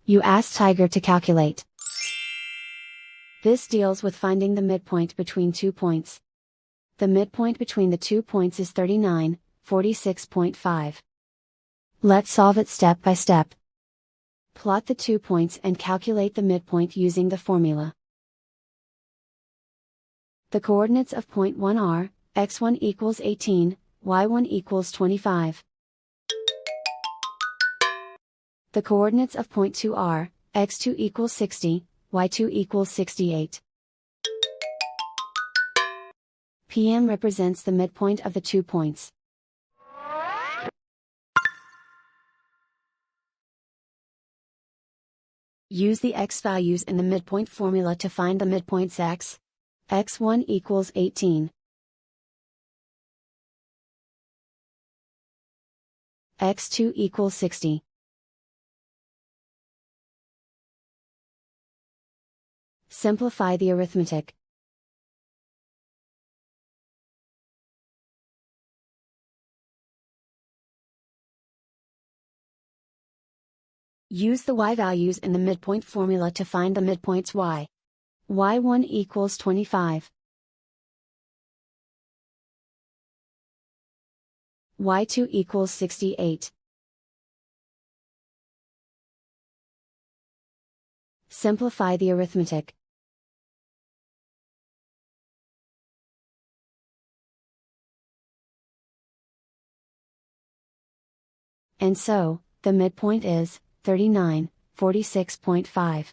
You ask Tiger to calculate. This deals with finding the midpoint between 2 points. The midpoint between the 2 points is 39, 46.5. Let's solve it step by step. Plot the 2 points and calculate the midpoint using the formula. The coordinates of point 1 are, x1 equals 18, y1 equals 25. The coordinates of point 2 are, x2 equals 60, y2 equals 68. PM represents the midpoint of the 2 points. Use the x values in the midpoint formula to find the midpoints x. x1 equals 18. x2 equals 60. Simplify the arithmetic. Use the y values in the midpoint formula to find the midpoints y. y1 equals 25. y2 equals 68. Simplify the arithmetic. And so, the midpoint is 39, 46.5.